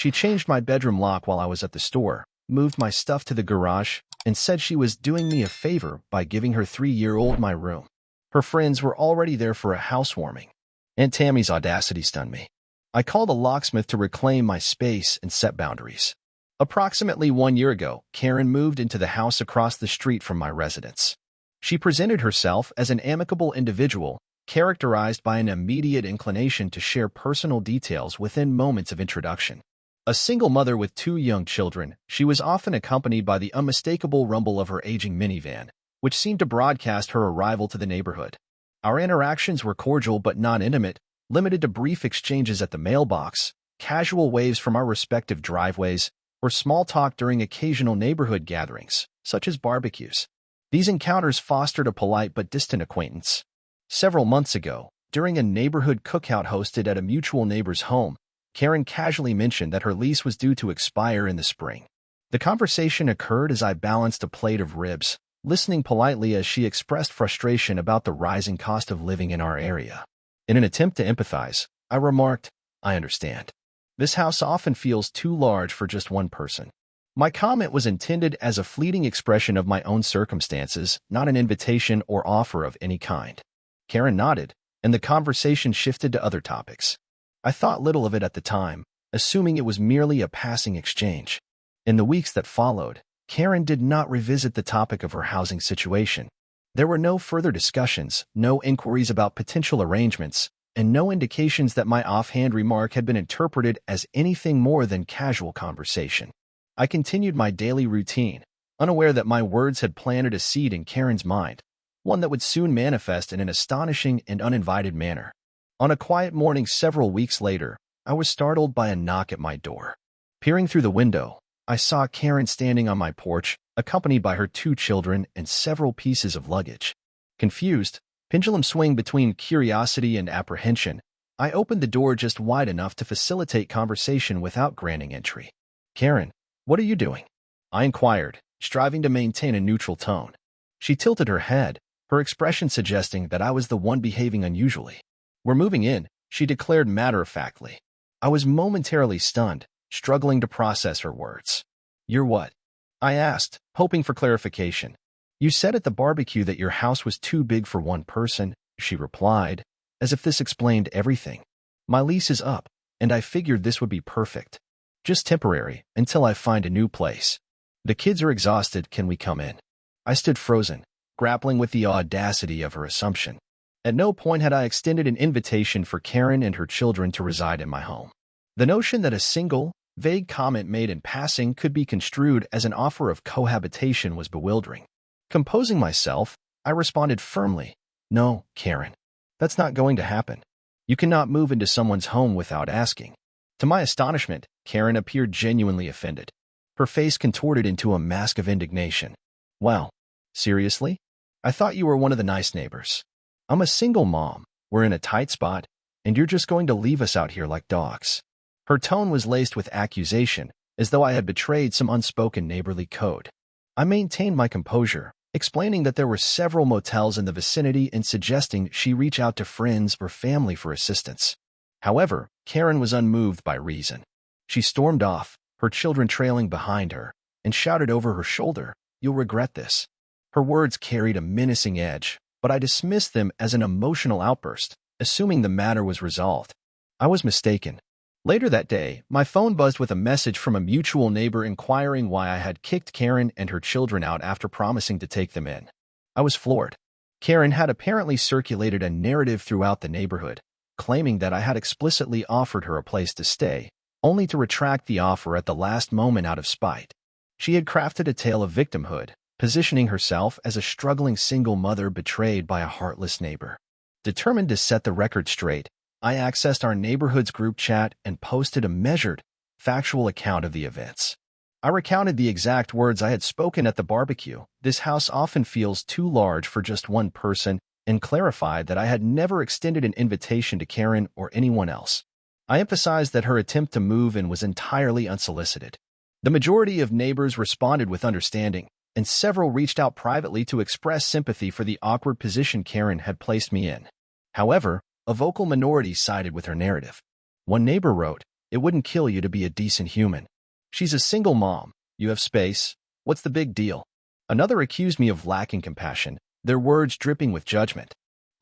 She changed my bedroom lock while I was at the store, moved my stuff to the garage, and said she was doing me a favor by giving her 3-year-old my room. Her friends were already there for a housewarming. Aunt Tammy's audacity stunned me. I called a locksmith to reclaim my space and set boundaries. Approximately 1 year ago, Karen moved into the house across the street from my residence. She presented herself as an amicable individual, characterized by an immediate inclination to share personal details within moments of introduction. A single mother with 2 young children, she was often accompanied by the unmistakable rumble of her aging minivan, which seemed to broadcast her arrival to the neighborhood. Our interactions were cordial but not intimate, limited to brief exchanges at the mailbox, casual waves from our respective driveways, or small talk during occasional neighborhood gatherings, such as barbecues. These encounters fostered a polite but distant acquaintance. Several months ago, during a neighborhood cookout hosted at a mutual neighbor's home, Karen casually mentioned that her lease was due to expire in the spring. The conversation occurred as I balanced a plate of ribs, listening politely as she expressed frustration about the rising cost of living in our area. In an attempt to empathize, I remarked, "I understand. This house often feels too large for just one person." My comment was intended as a fleeting expression of my own circumstances, not an invitation or offer of any kind. Karen nodded, and the conversation shifted to other topics. I thought little of it at the time, assuming it was merely a passing exchange. In the weeks that followed, Karen did not revisit the topic of her housing situation. There were no further discussions, no inquiries about potential arrangements, and no indications that my offhand remark had been interpreted as anything more than casual conversation. I continued my daily routine, unaware that my words had planted a seed in Karen's mind, one that would soon manifest in an astonishing and uninvited manner. On a quiet morning several weeks later, I was startled by a knock at my door. Peering through the window, I saw Karen standing on my porch, accompanied by her 2 children and several pieces of luggage. Confused, pendulum swing between curiosity and apprehension, I opened the door just wide enough to facilitate conversation without granting entry. "Karen, what are you doing?" I inquired, striving to maintain a neutral tone. She tilted her head, her expression suggesting that I was the one behaving unusually. "We're moving in," she declared matter-of-factly. I was momentarily stunned, struggling to process her words. "You're what?" I asked, hoping for clarification. "You said at the barbecue that your house was too big for one person," she replied, as if this explained everything. "My lease is up, and I figured this would be perfect. Just temporary, until I find a new place. The kids are exhausted, can we come in?" I stood frozen, grappling with the audacity of her assumption. At no point had I extended an invitation for Karen and her children to reside in my home. The notion that a single, vague comment made in passing could be construed as an offer of cohabitation was bewildering. Composing myself, I responded firmly, "No, Karen. That's not going to happen. You cannot move into someone's home without asking." To my astonishment, Karen appeared genuinely offended. Her face contorted into a mask of indignation. "Well, seriously? I thought you were one of the nice neighbors. I'm a single mom, we're in a tight spot, and you're just going to leave us out here like dogs." Her tone was laced with accusation, as though I had betrayed some unspoken neighborly code. I maintained my composure, explaining that there were several motels in the vicinity and suggesting she reach out to friends or family for assistance. However, Karen was unmoved by reason. She stormed off, her children trailing behind her, and shouted over her shoulder, "You'll regret this." Her words carried a menacing edge, but I dismissed them as an emotional outburst, assuming the matter was resolved. I was mistaken. Later that day, my phone buzzed with a message from a mutual neighbor inquiring why I had kicked Karen and her children out after promising to take them in. I was floored. Karen had apparently circulated a narrative throughout the neighborhood, claiming that I had explicitly offered her a place to stay, only to retract the offer at the last moment out of spite. She had crafted a tale of victimhood, positioning herself as a struggling single mother betrayed by a heartless neighbor. Determined to set the record straight, I accessed our neighborhood's group chat and posted a measured, factual account of the events. I recounted the exact words I had spoken at the barbecue. "This house often feels too large for just one person," and clarified that I had never extended an invitation to Karen or anyone else. I emphasized that her attempt to move in was entirely unsolicited. The majority of neighbors responded with understanding, and several reached out privately to express sympathy for the awkward position Karen had placed me in. However, a vocal minority sided with her narrative. One neighbor wrote, It wouldn't kill you to be a decent human. She's a single mom. You have space. What's the big deal? Another accused me of lacking compassion, their words dripping with judgment.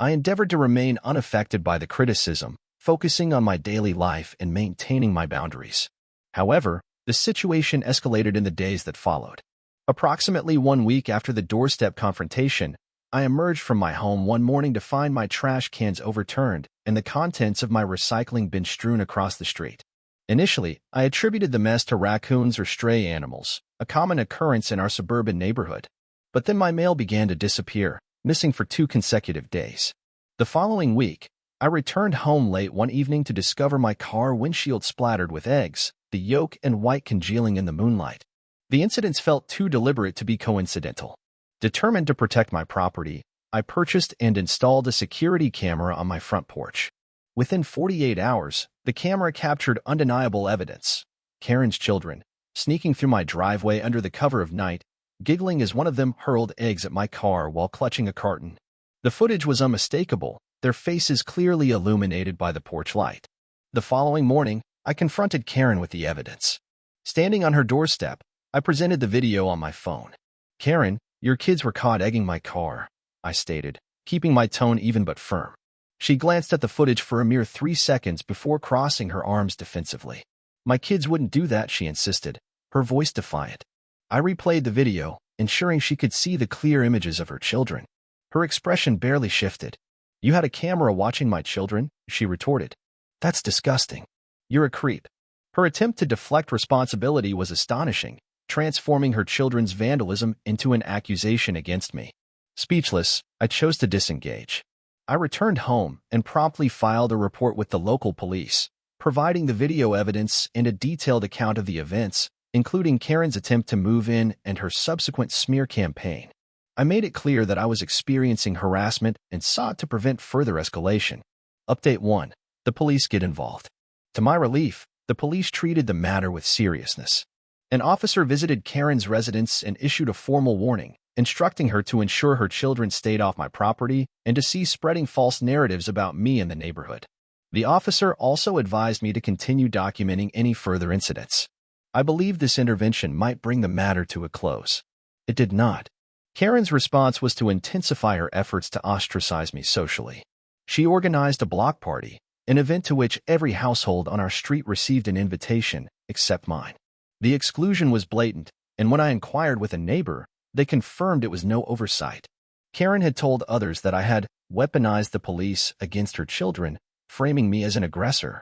I endeavored to remain unaffected by the criticism, focusing on my daily life and maintaining my boundaries. However, the situation escalated in the days that followed. Approximately 1 week after the doorstep confrontation, I emerged from my home one morning to find my trash cans overturned and the contents of my recycling bin strewn across the street. Initially, I attributed the mess to raccoons or stray animals, a common occurrence in our suburban neighborhood. But then my mail began to disappear, missing for 2 consecutive days. The following week, I returned home late one evening to discover my car windshield splattered with eggs, the yolk and white congealing in the moonlight. The incidents felt too deliberate to be coincidental. Determined to protect my property, I purchased and installed a security camera on my front porch. Within 48 hours, the camera captured undeniable evidence. Karen's children, sneaking through my driveway under the cover of night, giggling as one of them hurled eggs at my car while clutching a carton. The footage was unmistakable, their faces clearly illuminated by the porch light. The following morning, I confronted Karen with the evidence. Standing on her doorstep, I presented the video on my phone. "Karen, your kids were caught egging my car," I stated, keeping my tone even but firm. She glanced at the footage for a mere 3 seconds before crossing her arms defensively. "My kids wouldn't do that," she insisted, her voice defiant. I replayed the video, ensuring she could see the clear images of her children. Her expression barely shifted. "You had a camera watching my children?" she retorted. "That's disgusting. You're a creep." Her attempt to deflect responsibility was astonishing, transforming her children's vandalism into an accusation against me. Speechless, I chose to disengage. I returned home and promptly filed a report with the local police, providing the video evidence and a detailed account of the events, including Karen's attempt to move in and her subsequent smear campaign. I made it clear that I was experiencing harassment and sought to prevent further escalation. Update 1. The police get involved. To my relief, the police treated the matter with seriousness. An officer visited Karen's residence and issued a formal warning, instructing her to ensure her children stayed off my property and to cease spreading false narratives about me in the neighborhood. The officer also advised me to continue documenting any further incidents. I believed this intervention might bring the matter to a close. It did not. Karen's response was to intensify her efforts to ostracize me socially. She organized a block party, an event to which every household on our street received an invitation, except mine. The exclusion was blatant, and when I inquired with a neighbor, they confirmed it was no oversight. Karen had told others that I had weaponized the police against her children, framing me as an aggressor.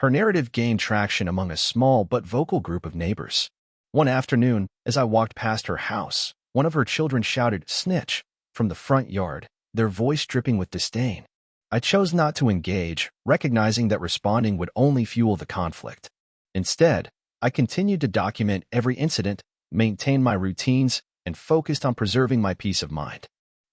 Her narrative gained traction among a small but vocal group of neighbors. One afternoon, as I walked past her house, one of her children shouted, "Snitch," from the front yard, their voice dripping with disdain. I chose not to engage, recognizing that responding would only fuel the conflict. Instead, I continued to document every incident, maintain my routines, and focused on preserving my peace of mind.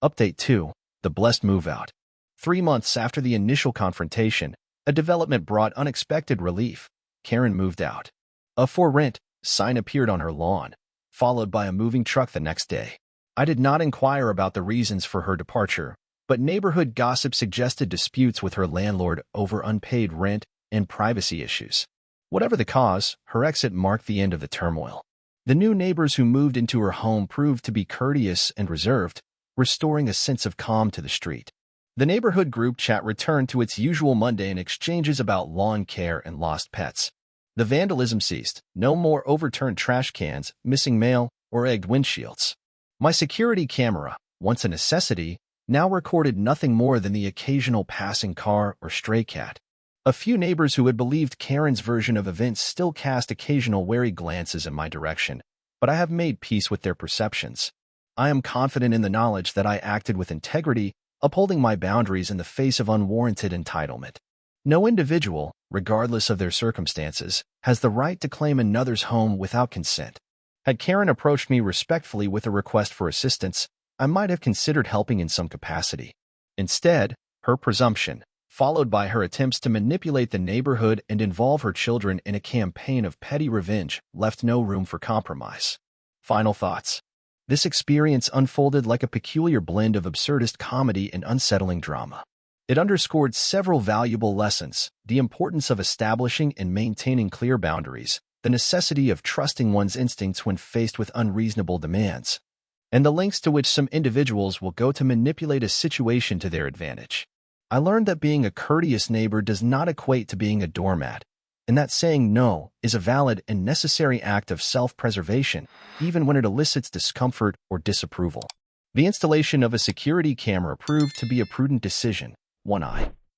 Update 2. The blessed move-out. 3 months after the initial confrontation, a development brought unexpected relief. Karen moved out. A "for rent" sign appeared on her lawn, followed by a moving truck the next day. I did not inquire about the reasons for her departure, but neighborhood gossip suggested disputes with her landlord over unpaid rent and privacy issues. Whatever the cause, her exit marked the end of the turmoil. The new neighbors who moved into her home proved to be courteous and reserved, restoring a sense of calm to the street. The neighborhood group chat returned to its usual mundane exchanges about lawn care and lost pets. The vandalism ceased. No more overturned trash cans, missing mail, or egged windshields. My security camera, once a necessity, now recorded nothing more than the occasional passing car or stray cat. A few neighbors who had believed Karen's version of events still cast occasional wary glances in my direction, but I have made peace with their perceptions. I am confident in the knowledge that I acted with integrity, upholding my boundaries in the face of unwarranted entitlement. No individual, regardless of their circumstances, has the right to claim another's home without consent. Had Karen approached me respectfully with a request for assistance, I might have considered helping in some capacity. Instead, her presumption, followed by her attempts to manipulate the neighborhood and involve her children in a campaign of petty revenge, left no room for compromise. Final thoughts. This experience unfolded like a peculiar blend of absurdist comedy and unsettling drama. It underscored several valuable lessons: the importance of establishing and maintaining clear boundaries, the necessity of trusting one's instincts when faced with unreasonable demands, and the lengths to which some individuals will go to manipulate a situation to their advantage. I learned that being a courteous neighbor does not equate to being a doormat, and that saying no is a valid and necessary act of self-preservation, even when it elicits discomfort or disapproval. The installation of a security camera proved to be a prudent decision, one I